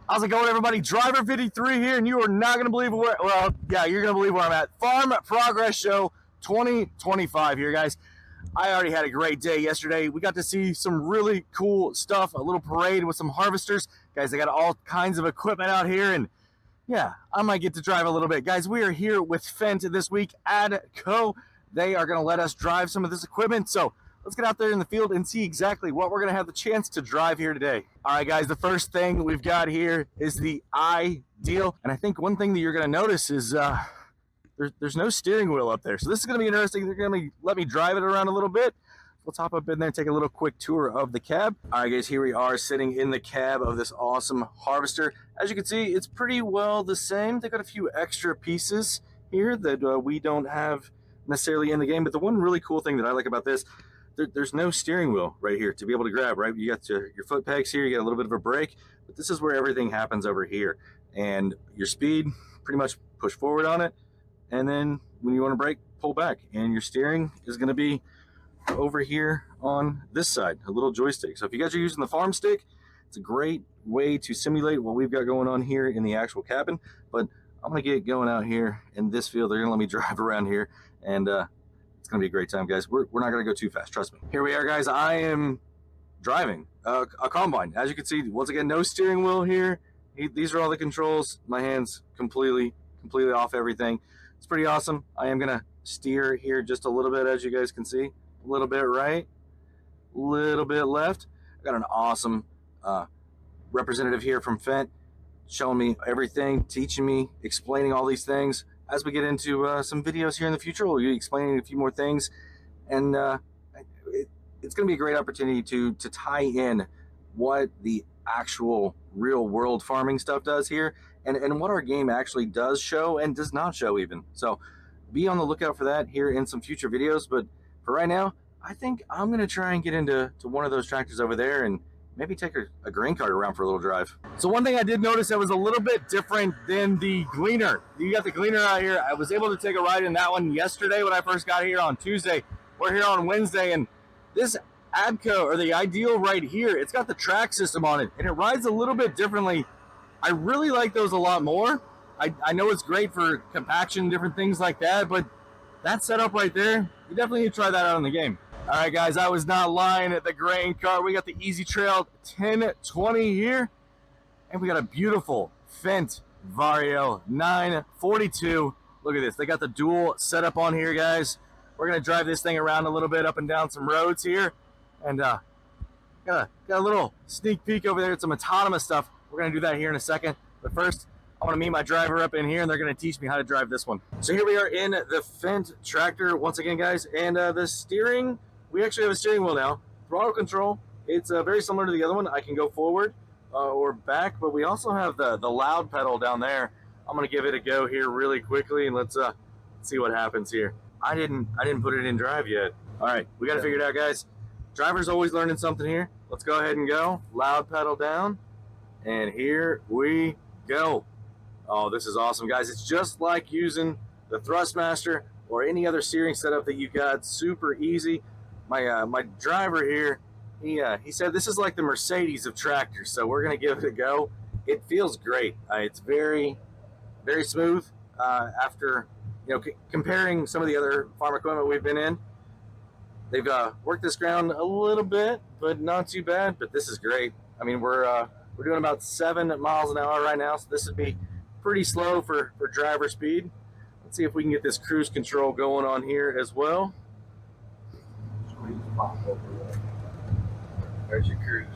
How's it going, everybody? Driver 53 here, and you are not going to believe where, well, yeah, you're going to believe where I'm at. Farm Progress Show 2025 here, guys. I already had a great day yesterday. We got to see some really cool stuff, a little parade with some harvesters. Guys, they got all kinds of equipment out here, and yeah, I might get to drive a little bit. Guys, we are here with FENDT this week, ADCO. They are going to let us drive some of this equipment, so let's get out there in the field and see exactly what we're going to have the chance to drive here today. All right, guys, the first thing we've got here is the Ideal. And I think one thing that you're going to notice is there's no steering wheel up there. So this is going to be interesting. They're going to let me drive it around a little bit. Let's hop up in there and take a little quick tour of the cab. All right, guys, here we are sitting in the cab of this awesome harvester. As you can see, it's pretty well the same. They got a few extra pieces here that we don't have necessarily in the game. But the one really cool thing that I like about this, there's no steering wheel right here to be able to grab, right? You got your foot pegs here, you got a little bit of a brake, but this is where everything happens over here. And your speed, pretty much push forward on it. And then when you want to brake, pull back. And your steering is going to be over here on this side, a little joystick. So if you guys are using the farm stick, it's a great way to simulate what we've got going on here in the actual cabin. But I'm going to get going out here in this field. They're going to let me drive around here, and it's going to be a great time, guys. We're not going to go too fast, trust me. Here we are, guys. I am driving a combine. As you can see, once again, no steering wheel here. These are all the controls. My hands completely off everything. It's pretty awesome. I am going to steer here just a little bit, as you guys can see. A little bit right, a little bit left. I got an awesome representative here from FENDT showing me everything, teaching me, explaining all these things. As we get into some videos here in the future, we'll be explaining a few more things, and it's going to be a great opportunity to tie in what the actual real world farming stuff does here, and what our game actually does show and does not show even. So be on the lookout for that here in some future videos. But for right now, I think I'm going to try and get into one of those tractors over there and maybe take a grain cart around for a little drive. So one thing I did notice that was a little bit different than the Gleaner. You got the Gleaner out here. I was able to take a ride in that one yesterday when I first got here on Tuesday. We're here on Wednesday, and this ADCO, or the Ideal right here, it's got the track system on it, and it rides a little bit differently. I really like those a lot more. I know it's great for compaction, different things like that, but that setup right there, you definitely need to try that out in the game. All right, guys, I was not lying at the grain cart. We got the Easy Trail 1020 here, and we got a beautiful FENDT Vario 942. Look at this. They got the dual setup on here, guys. We're going to drive this thing around a little bit up and down some roads here, and got a little sneak peek over there at some autonomous stuff. We're going to do that here in a second, but first, I want to meet my driver up in here, and they're going to teach me how to drive this one. So here we are in the FENDT tractor once again, guys, and the steering, we actually have a steering wheel now. Throttle control, it's very similar to the other one. I can go forward or back, but we also have the loud pedal down there. I'm going to give it a go here really quickly, and let's see what happens here. I didn't put it in drive yet. All right, we got to figure it out, guys. Driver's always learning something here. Let's go ahead and go. Loud pedal down, and here we go. Oh, this is awesome, guys. It's just like using the Thrustmaster or any other steering setup that you got. Super easy. My driver here, he said this is like the Mercedes of tractors, so we're going to give it a go. It feels great. It's very, very smooth. After comparing some of the other farm equipment we've been in, they've worked this ground a little bit, but not too bad. But this is great. I mean, we're doing about 7 miles an hour right now, so this would be pretty slow for driver speed. Let's see if we can get this cruise control going on here as well. There's your cruise.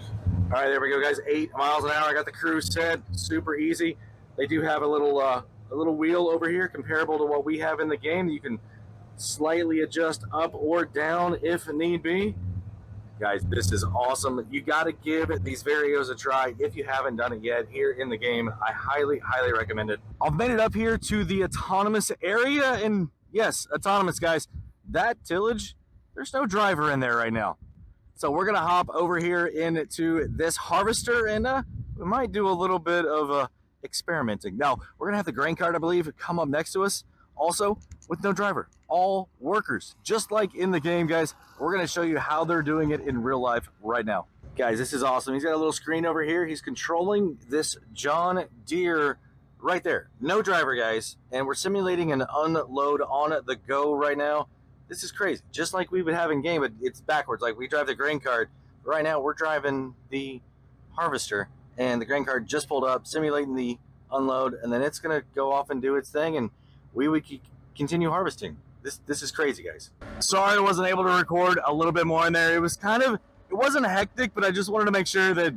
All right, there we go, guys. 8 miles an hour. I got the cruise set. Super easy. They do have a little wheel over here comparable to what we have in the game. You can slightly adjust up or down if need be. Guys, this is awesome. You got to give these Varios a try if you haven't done it yet here in the game. I highly recommend it. I've made it up here to the autonomous area, and yes, autonomous, guys. That tillage, there's no driver in there right now. So we're going to hop over here into this harvester, and we might do a little bit of experimenting. Now, we're going to have the grain cart, I believe, come up next to us. Also, with no driver, all workers, just like in the game, guys. We're going to show you how they're doing it in real life right now. Guys, this is awesome. He's got a little screen over here. He's controlling this John Deere right there. No driver, guys. And we're simulating an unload on the go right now. This is crazy. Just like we would have in game, but it's backwards. Like we drive the grain cart. Right now, we're driving the harvester. And the grain cart just pulled up, simulating the unload. And then it's going to go off and do its thing. And we would continue harvesting. This is crazy, guys. Sorry I wasn't able to record a little bit more in there. It was kind of... It wasn't hectic, but I just wanted to make sure that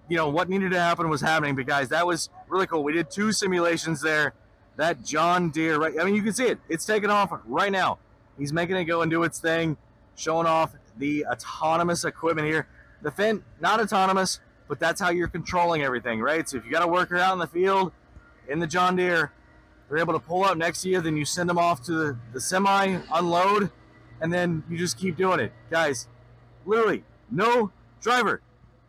you know what needed to happen was happening. But guys, that was really cool. We did 2 simulations there. That John Deere, right? I mean, you can see it. It's taking off right now. He's making it go and do its thing, showing off the autonomous equipment here. The FENDT, not autonomous, but that's how you're controlling everything, right? So if you got a worker out in the field in the John Deere, they're able to pull up next to you. Then you send them off to the semi, unload, and then you just keep doing it, guys. Literally, no driver.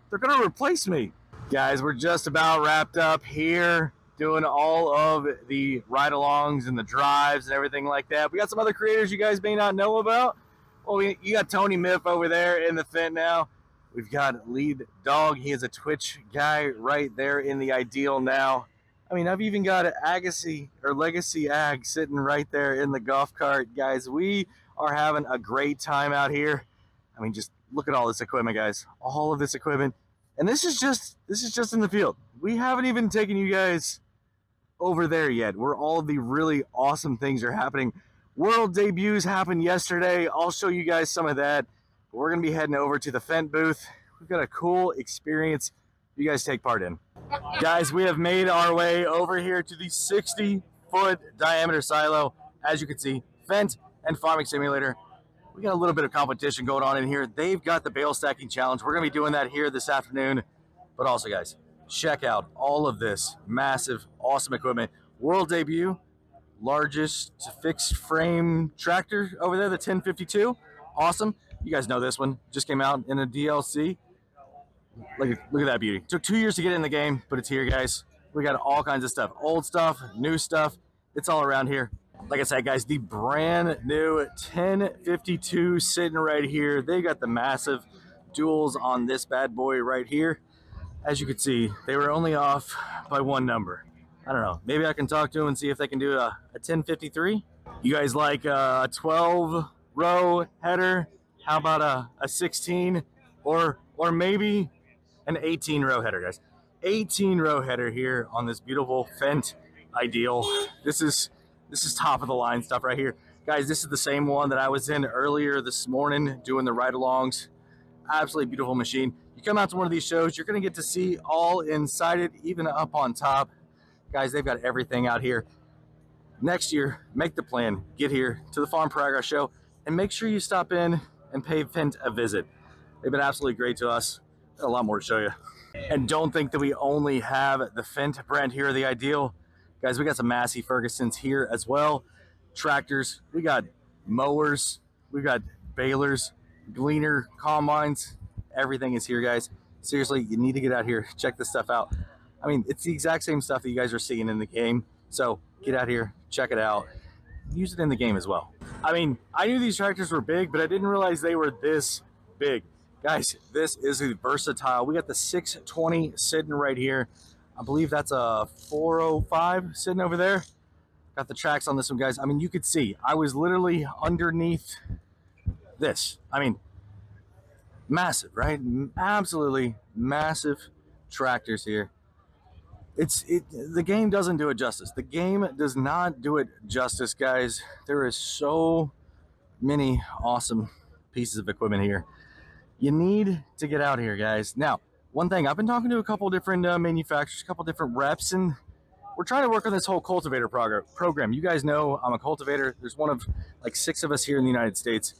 They're going to replace me. Guys, we're just about wrapped up here doing all of the ride-alongs and the drives and everything like that. We got some other creators you guys may not know about. Well, you got Tony Miff over there in the FENDT now. We've got Lead Dog. He is a Twitch guy right there in the Ideal now. I mean, I've even got Agassi or Legacy Ag sitting right there in the golf cart. Guys, we are having a great time out here. I mean, just look at all this equipment, guys. All of this equipment. And this is just in the field. We haven't even taken you guys over there yet, where all of the really awesome things are happening. World debuts happened yesterday. I'll show you guys some of that. But we're going to be heading over to the FENDT booth. We've got a cool experience you guys take part in. Guys, we have made our way over here to the 60-foot diameter silo. As you can see, FENDT and Farming Simulator. We got a little bit of competition going on in here. They've got the Bale Stacking Challenge. We're going to be doing that here this afternoon. But also, guys, check out all of this massive, awesome equipment. World debut, largest fixed frame tractor over there, the 1052. Awesome. You guys know this one. Just came out in a DLC. Look at that beauty. Took 2 years to get in the game, but it's here, guys. We got all kinds of stuff. Old stuff, new stuff. It's all around here. Like I said, guys, the brand new 1052 sitting right here. They got the massive duals on this bad boy right here. As you can see, they were only off by 1 number. I don't know. Maybe I can talk to them and see if they can do a 1053. You guys like a 12-row header? How about a 16 or maybe an 18-row header, guys? 18-row header here on this beautiful FENDT Ideal. This is top of the line stuff right here. Guys, this is the same one that I was in earlier this morning doing the ride-alongs. Absolutely beautiful machine. You come out to one of these shows, you're going to get to see all inside it, even up on top. Guys, they've got everything out here. Next year, make the plan. Get here to the Farm Progress Show and make sure you stop in and pay FENDT a visit. They've been absolutely great to us. Got a lot more to show you. And don't think that we only have the FENDT brand here, the Ideal. Guys, we got some Massey Fergusons here as well. Tractors, we got mowers, we got balers, gleaner, combines. Everything is here, guys. Seriously, you need to get out here. Check this stuff out. I mean, it's the exact same stuff that you guys are seeing in the game. So get out here, check it out. Use it in the game as well. I mean, I knew these tractors were big, but I didn't realize they were this big. Guys, this is a versatile. We got the 620 sitting right here. I believe that's a 405 sitting over there. Got the tracks on this one, guys. I mean, you could see I was literally underneath this. I mean, massive, right? Absolutely massive tractors here. The game doesn't do it justice. The game does not do it justice, guys. There is so many awesome pieces of equipment here. You need to get out here, guys. Now, one thing, I've been talking to a couple different manufacturers, a couple different reps, and we're trying to work on this whole cultivator program. You guys know I'm a cultivator. There's one of like 6 of us here in the United States.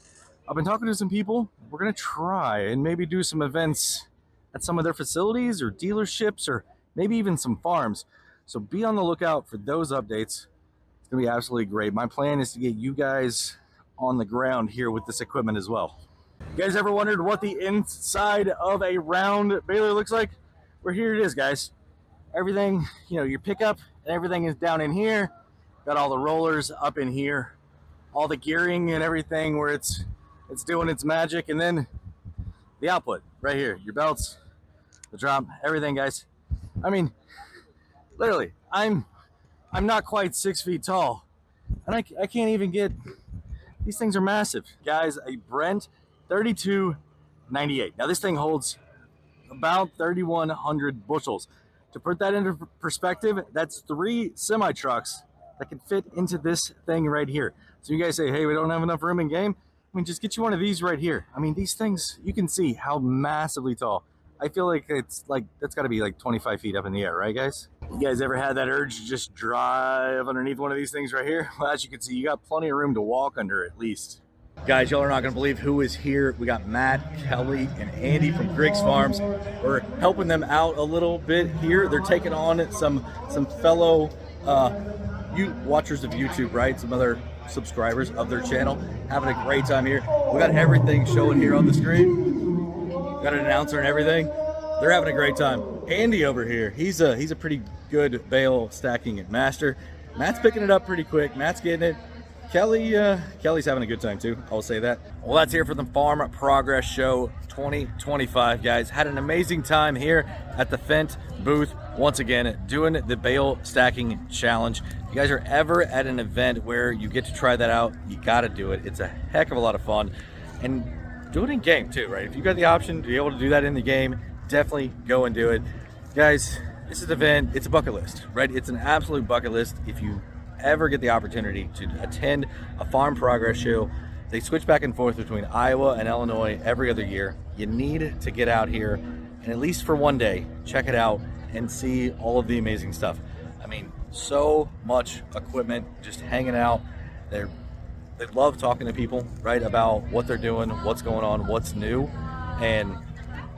I've been talking to some people. We're going to try and maybe do some events at some of their facilities or dealerships or maybe even some farms. So be on the lookout for those updates. It's going to be absolutely great. My plan is to get you guys on the ground here with this equipment as well. You guys ever wondered what the inside of a round baler looks like? Well, here it is, guys. Everything, you know, your pickup and everything is down in here. Got all the rollers up in here. All the gearing and everything where it's doing its magic. And then the output. right here. Your belts, the drop, everything, guys. I mean, literally, I'm not quite 6 feet tall, and I can't even get. These things are massive, guys. A Brent 3298. Now this thing holds about 3,100 bushels. To put that into perspective, that's 3 semi trucks that can fit into this thing right here. So you guys say, hey, we don't have enough room in game. I mean, just get you one of these right here. I mean, these things, you can see how massively tall. I feel like it's like, that's got to be like 25 feet up in the air, right, guys? You guys ever had that urge to just drive underneath one of these things right here? Well, as you can see, you got plenty of room to walk under at least. Guys, y'all are not going to believe who is here. We got Matt, Kelly, and Andy from Griggs Farms. We're helping them out a little bit here. They're taking on some fellow watchers of YouTube, right? Some other subscribers of their channel. Having a great time here. We got everything showing here on the screen. Got an announcer and everything. They're having a great time. Andy over here, he's a pretty good bale stacking master. Matt's picking it up pretty quick. Matt's getting it. Kelly's having a good time too, I'll say that. Well, that's here for the Farm Progress Show 2025, guys. Had an amazing time here at the FENDT booth, once again, doing the bale stacking challenge. If you guys are ever at an event where you get to try that out, you gotta do it. It's a heck of a lot of fun. And do it in game too, right? If you got the option to be able to do that in the game, definitely go and do it. Guys, this is an event, it's a bucket list, right? It's an absolute bucket list. If you ever get the opportunity to attend a Farm Progress Show, they switch back and forth between Iowa and Illinois every other year. You need to get out here and at least for one day, check it out and see all of the amazing stuff. I mean, so much equipment just hanging out. They love talking to people, right, about what they're doing, what's going on, what's new, and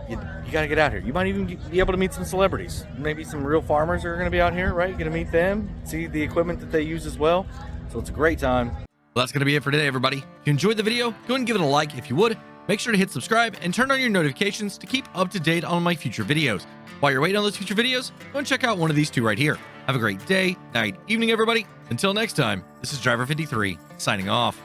you got to get out here. You might even be able to meet some celebrities. Maybe some real farmers are going to be out here, right? You're going to meet them, see the equipment that they use as well. So it's a great time. Well, that's going to be it for today, everybody. If you enjoyed the video, go ahead and give it a like if you would. Make sure to hit subscribe and turn on your notifications to keep up to date on my future videos. While you're waiting on those future videos, go and check out one of these two right here. Have a great day, night, evening, everybody. Until next time, this is Driver 53 signing off.